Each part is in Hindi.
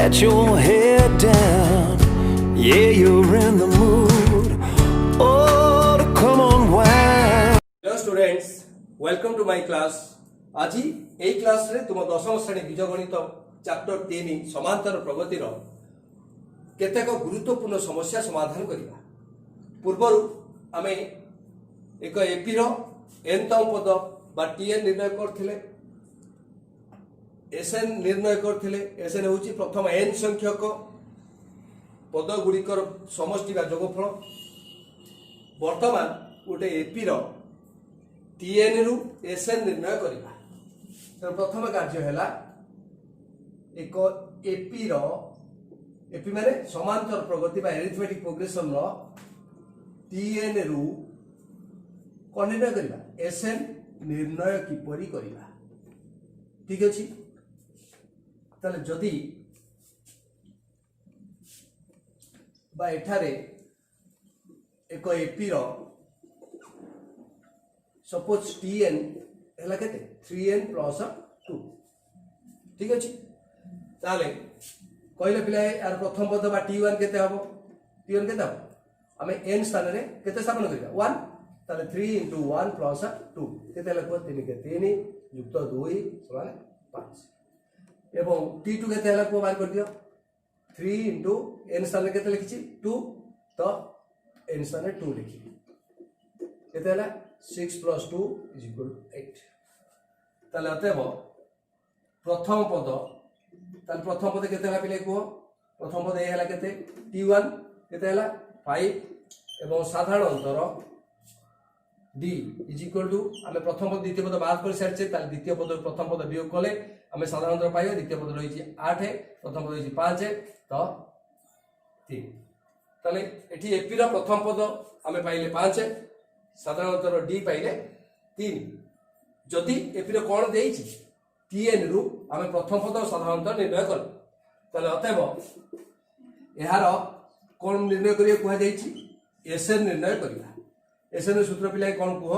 let your head down. Yeah, you're in the mood. Oh, to come on, wow. Hello students, welcome to my class. আজি এই ক্লাস রে तुम दशम श्रेणी बीजगणित चैप्टर 3 समांतर प्रगतिर केतेक गुरुत्वपूर्ण समस्या समाधान करिबा। पूर्वरु आमे एक एपी रो nतम पद बा tn निर्णय करथिले, sn निर्णय करथिले। sn होची प्रथम n संख्यक पद गुड़िकर समष्टि बा जोगफल। वर्तमान गोटे एपी रो tn रु sn निर्णय करिबा। तो प्रथम कार्य हैला एक एपी रो एपी माने समांतर प्रगति बा एरिथमेटिक प्रोग्रेशन रो tn रु कोन निर्णय करिबा, sn निर्णय किपरि करिबा। ठीक अछि। ताले जदि बा एठारे एक एपी रो सपोज tn हैला केते 3n + 2। ठीक अछि। ताले कहले पिला यार प्रथम पद बा t1 केते हबो, t1 केते हबो हमें n स्थान रे केते स्थापन करिबा 1। ताले 3 * 1 + 2 केते लगबो 3 के 3 युक्त 2 = 5। एवं t2 केते हला को बार कर दियो 3 * n स्थान रे केते लिखिछि 2 तो n स्थान रे 2 लिखि केते हला 6 + 2 = 8। ताले अतएव प्रथम पद केते हला पिले को प्रथम पद ए हला केते t1 केते हला 5 एवं साधारण अंतर d = आमे प्रथम पद द्वितीय पद बात कर सारछे। ताले द्वितीय पद प्रथम पद वियोग कले आमे साधारण अंतर पाइबा। द्वितीय पद रही 8 प्रथम पद रही 5 तो 3। ताले एठी एपी रो प्रथम पद आमे पाइले 5, साधारण अंतर d पाइले 3। जदि एपी रो कोन देइछि tn रु आमे प्रथम पद साधारण अंतर निर्णय कर। ताले अतएव एहार कोन निर्णय करिया कुहा जाइछि sn निर्णय करिया। sn रो सूत्र पिलाय कोन कुहो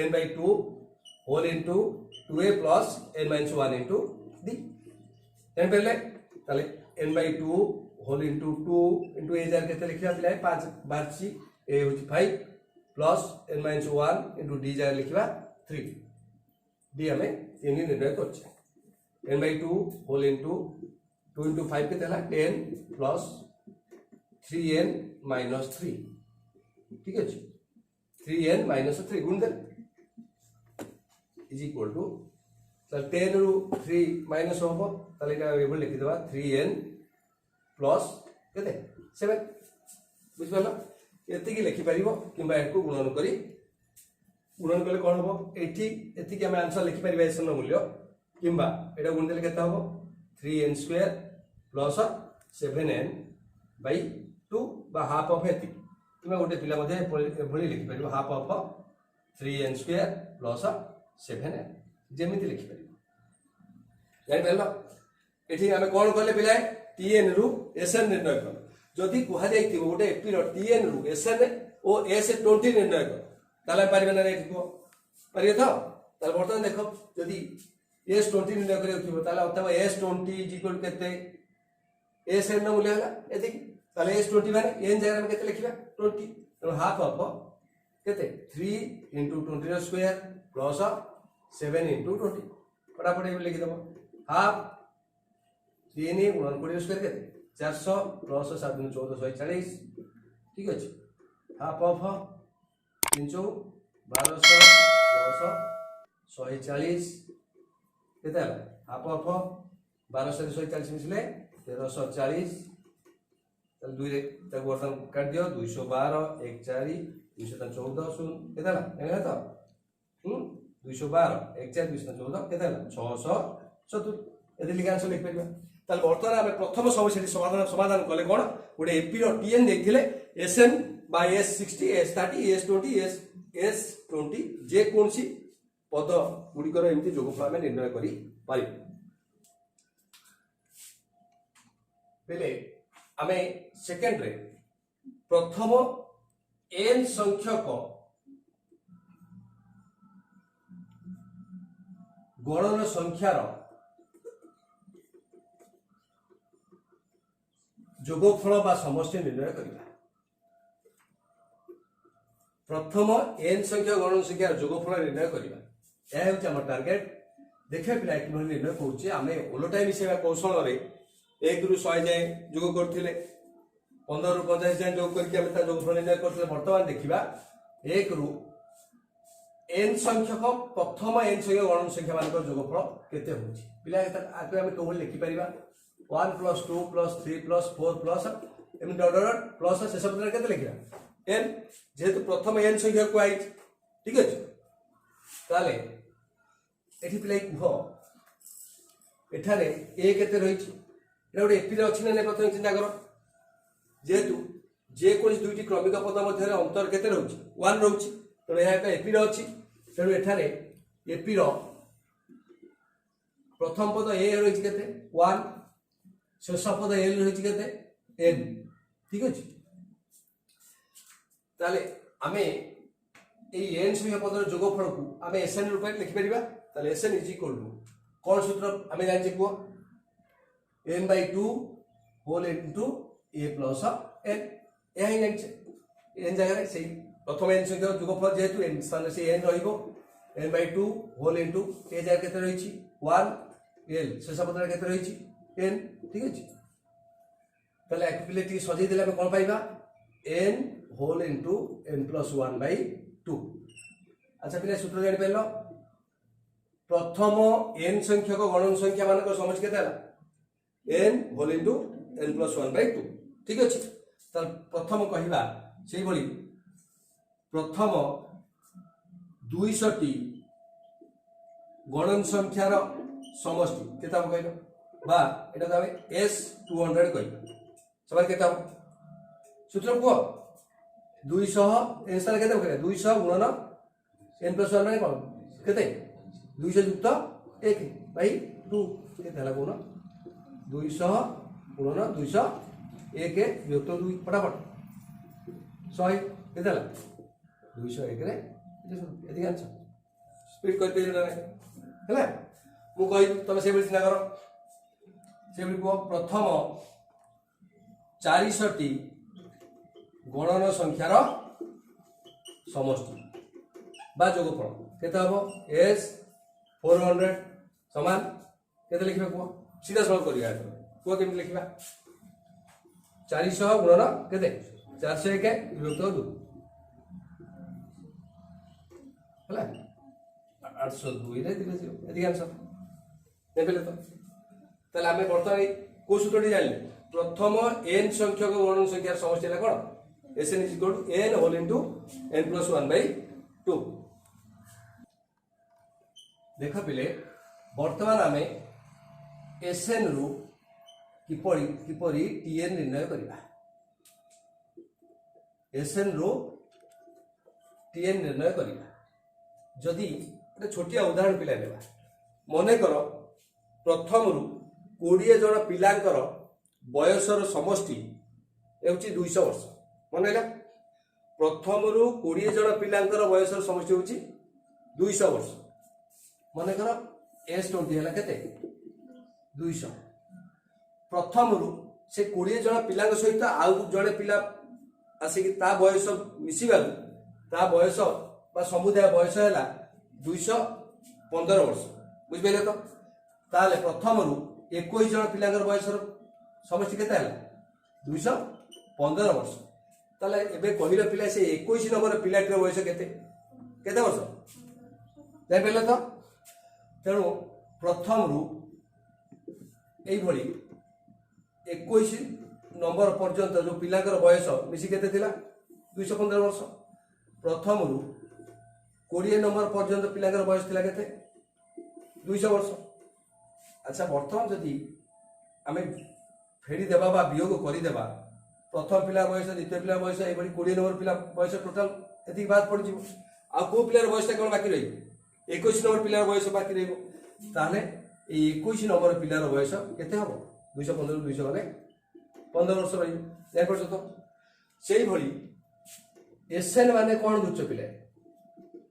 n/2 whole into 2a + n - 1 into d। N पहले ताले n/2 whole into 2 into a जार केते लिखिया पिलाय 5 बारसी a होची 5 प्लस n - 1 इनटू d जार लिखिबा 3। d हमें 3 निर्णय करछे। n/2 होल इनटू 2 इनटू 5 केते हला 10 प्लस 3n - 3। ठीक अछि। 3n - 3 गुण दे = ताले 10 रु 3 माइनस होबो ताले का एबल लिखि देबा 3n प्लस केते 7। बुझ परला एति की लिखि परिबो किबा एकु गुणन करी गुणन कले कोन होबो एठी एति की हम आंसर लिखि परिबा एसन मूल्य किबा एटा गुण देले केते होबो 3n² प्लस 7n/2 बा हाफ ऑफ एति किबा गोटे पिला मध्ये भली लिखि परिबो half of 3n² plus 7n जेमिति लिखि परिबो। जानि परलो एठी हमें कोन करले पिलाय tn रु sn निर्णय कर। जदि कुहा जाइतिबो गोटे एपी रो tn रु sn ओ s20 निर्णय कर ताले परिबे ना एठी को परिबे तो। ताले वर्तमान देखो जदि s20 निर्णय करियो थिबो ताले अथवा s20 = केते sn नो मूल्य हला एति ताले s20 माने n जगह में केते लिखिबा 20 तो हाफ ऑफ केते 3 * 20² प्लस 7 * 20 फटाफट लिखि दबो हाफ 3 * 20² केते 400 प्लस 7 * 14 140। ठीक अछि। हाफ ऑफ 3 * 1200 प्लस 140 केते हला हाफ ऑफ 1200 * 140 मिसले 1340। ताले 2 रे तक वर्तन काट दियो 212 1 4 214 सुन केते हला एला तो 212 1 4 214 केते हला 670 एदि लिखा आंसर लिख परिबा। ताले वर्तमान हम प्रथम समस्या समाधान कले कोन गोटे एपी रो tn देखिले sn बा s60 s30 s20 s20 जे कोनसी पद गुड़िकर एमती जोगफल आम निर्णय करि पारि। पहले आमे सेकेंड रे प्रथम n संख्यक गणन संख्यार যোগফল বা সমষ্টি নির্ণয় করিবা। प्रथम n संख्या गण संख्या जोगफल निर्णय करवा यह हूँ आम टार्गेट। देखिए पिला कि निर्णय करुचे आम ओलटाई मिसेवा कौशल एक रु 100 जाए जोग करते 15 रु 50 जाए जोग करके जोगफल निर्णय करते। बर्तमान देखा एक रु n संख्यक प्रथम n संख्या गण संख्या मान जोगफल केते होची पिला आगे आम कौन लिखिपर 1 + 2 + 3 + 4 प्लस एम डॉट प्लस शेष पत्र के लिखा n जेहेतु प्रथम n संख्या को आई ठीक अच्छे ताले एठी पिलाई कह एठारे a केते रही गोटे एपी अच्छी ना प्रथम चिंता कर जेहेतु जेकोसी दुईटी क्रमिक पद मध्य अंतर केते रही 1 रही तेणु यह एक एपी अच्छी तेणु एठारे एपी प्रथम पद a रही केते 1 शेष पद l रही केते n ठीक अच्छे ताले आमे ए n संख्या पदर जोगफल को आमे एसएन रूप में लिखि परिबा। ताले एसएन इज इक्वल टू कोन सूत्र आमे जानि को n/2 whole into a plus n यही जानि n जगह रे सही प्रथम n संख्या जोगफल जेहेतु n स्थान से n रहिबो n/2 होल इनटू a जगह केते रही छी 1 l शेष पदर केते रही छी n ठीक अछि। ताले एक्टिविटी सजै देला में कोन पाइबा n होल इनटू n + 1/2। अच्छा पिला सूत्र जानि पेलो प्रथम n संख्यक गण संख्या मान समष्टि केते n होल इनटू n + 1/2 ठीक अछि। त प्रथम कहिबा सेही भली प्रथम 200 टी गण संख्यार समष्टि केता कहलो बा एटा त हमें s 200 कहबा समान केता सूत्र को 200 n स्थान केते होगा 200 गुणन n + 1 माने कोन केते 200 युक्त 1 भाई 2 केते हला कोन 200 गुणन 200 1 युक्त 2 फटाफट 100 केते हला 200 1 रे एति आंसर स्पीड कर पे ना हला मु कहि तमे से चिंता करो से को प्रथम 400 टी गणन संख्यार समष्टि बा जोगफल केते हबो s 400 समान केते लिखबा को सीधा सरल करिया को केम लिखबा 400 गुणन केते 401 विभक्त 2 हला 802 रे दिले 0 एदी आंसर ने पेले तो तले हमें वर्तमान को सूत्रटी जानले प्रथम n संख्यक गण संख्यार समष्टि है कोन Sn is equal to n whole into n plus 1/2। देख पिले वर्तमान आमे Sn रु किपरि Tn निर्णय करिबा Sn रु Tn निर्णय करिबा जदि गोटे छोटिया उदाहरण पिला नेबा मने कर प्रथम रु 20 जन पिलांकर बयसर समष्टि हेउची 200 वर्ष मन है प्रथम रु 20 जन पिलांकर बयसर समष्टि होची 200 वर्ष मन कर S20 है केते 200 प्रथम रु से 20 जन पिलांक सहित आउ जड़े पिला आसिक ता बयस मिसिबा ता बयस बा समुदाय बयस है 215 वर्ष बुझिबे तो ताले प्रथम रु 21 जन पिलांकर बयसर समष्टि केते है 215 वर्ष ताले एबे कहिलो पिला से 21 नंबर पिलाटीर बयस केते केते वर्ष जाय पेले तो तेणु प्रथम रु एई भली 21 नंबर पर्यंत जो पिलाकर बयस मिसी केते थिला 215 वर्ष प्रथम रु 20 नंबर पर्यंत पिलाकर बयस थिला केते 200 वर्ष। अच्छा वर्तमान जदि आमे फेरी देबा बा वियोग करि देबा प्रथम पिला बयस द्वितीय पिला बयस ए 20 नंबर पिला बयस टोटल एति बात पड़ जिवो आ को पिलार बयस कोन बाकी रही 21 नंबर पिलार बयस बाकी रहइबो ताले ए 21 नंबर पिलार बयस केते हबो 215 200 माने 15 वर्ष रही या करछ तो सेही भली एसएन माने कोन बुझछ पिले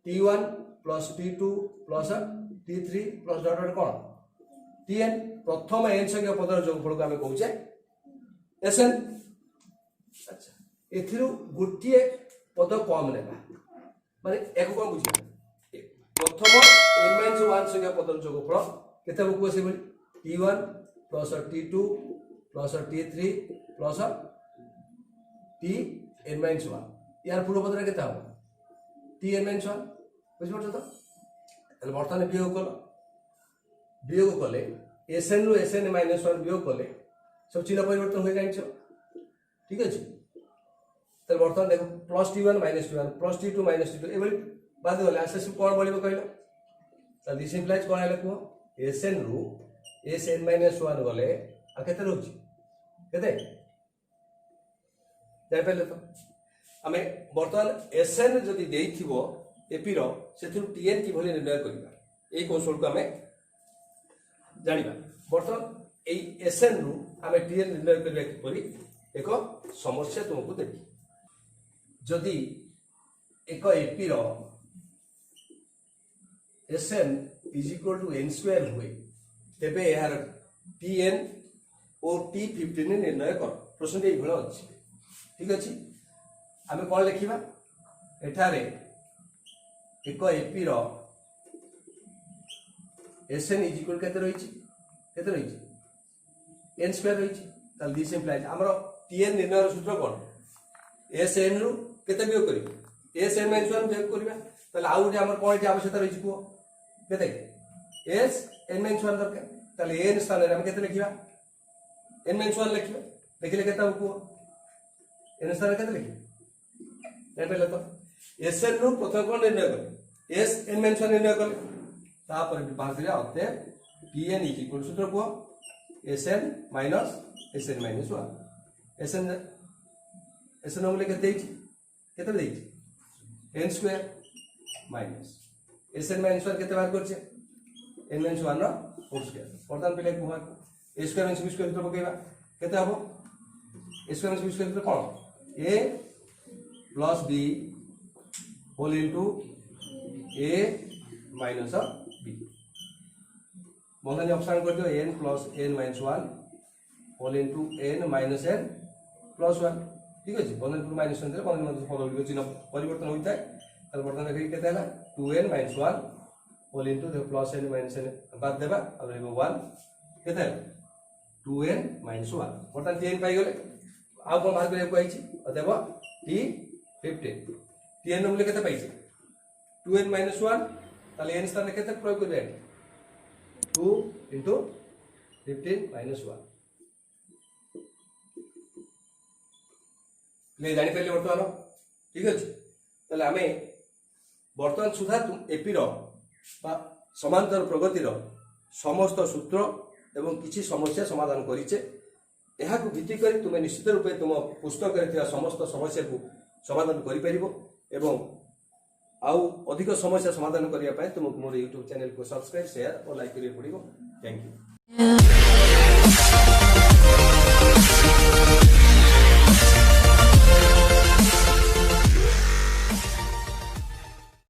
T1 plus T2 plus T3 plus dot dot कोन Tn प्रथम n संख्या पदर जोगफल को आमे कहूचे Sn अच्छा एथिरु गोटिए पद कम नेबा माने एक कम बुझिया प्रथम n-1 संख्या पदर जोगफल केते बकु आसे बली t1 plus t2 plus t3 plus tn-1 यार पूर्व पदर केते हो tn-1 बुझ पड़छ तो ताले वर्तमान वियोग कले Sn रु Sn-1 वियोग कले सब चिन्ह परिवर्तन हो जाइछ ठीक अछि तो बर्तमान देखो plus t1 minus t1 plus t2 minus t2 ably बाद गले आसे कोन बलिबो कहलो तो दिस इंप्लाइज कोन आले को Sn रु Sn-1 गले आ केते रहउची केते जाय पहले तो हमें बर्तमान Sn जदि देइथिबो एपी रो सेथु tn कि भली निर्णय करिबा एई कौशल को हमें जानिबा बर्तमान एई Sn रु हमें tn निर्णय करिबा किपरि एक समस्या तुमको देबी जदि एक एपी रो Sn is equal to n square हुए तेबे यार tn और t15 निर्णय कर प्रश्न ए भलो अछि ठीक अछि हमें कोन लिखिबा एठारे एक एपी रो Sn इज इक्वल केते रहिछि n स्क्वायर रहिछि ताल दिस इंप्लाइज हमरो tn निर्णय सूत्र कोन Sn रु केते वियोग करी Sn-1 वियोग करिबा ताले आउ जे हमर कोन आवश्यकता रहिछि को केते Sn-1 दरकार ताले n स्थान रे हम केते लिखिबा n-1 लिखिबा लिखले केते को n स्थान रे केते लिखि नै पहले तो Sn रु प्रथम कोन निर्णय कर Sn-1 निर्णय कर ता पर बात रे आते tn इज इक्वल सूत्र को Sn माइनस Sn-1 Sn हमले केते देछि n स्क्वायर माइनस Sn-1 केते बार करछे n-1 रो होल स्क्वायर वर्तमान पहिले को a स्क्वायर - b स्क्वायर सूत्र पकेबा केते हबो a स्क्वायर - b स्क्वायर सूत्र कोन a plus b whole into a minus b बंधन ऑप्शन कर दियो n plus n-1 whole into n minus n plus 1 ठीक अछि बंधन टू माइनस 1 दे बंधन मध्य पद चिन्ह परिवर्तन होइता त वर्तमान देखि केते हला 2n-1 whole into the plus n minus n बाद देबा अब एगो 1 केते 2n-1 वर्तमान tn पाई गेले आ कोन बात करे को आइछि देबो t15 tn मूल्य केते पाइछि 2n-1 ताले n स्थान केते प्रयोग करबे 2 into 15-1 ले जानि पहले वर्तमान ठीक अछि ताले हमें वर्तमान सुधा तुम एपी रो बा समांतर प्रगति रो समस्त सूत्र एवं किछि समस्या समाधान करिचे एहा को भित्ति करी तुमे निश्चित रूपे तुम पुस्तक रे थिया समस्त समस्या को समाधान करि परिबो एवं आउ अधिक समस्या समाधान करिया पाए तुमको मोर YouTube चैनल को सब्सक्राइब शेयर और लाइक करिया पड़िबो थैंक यू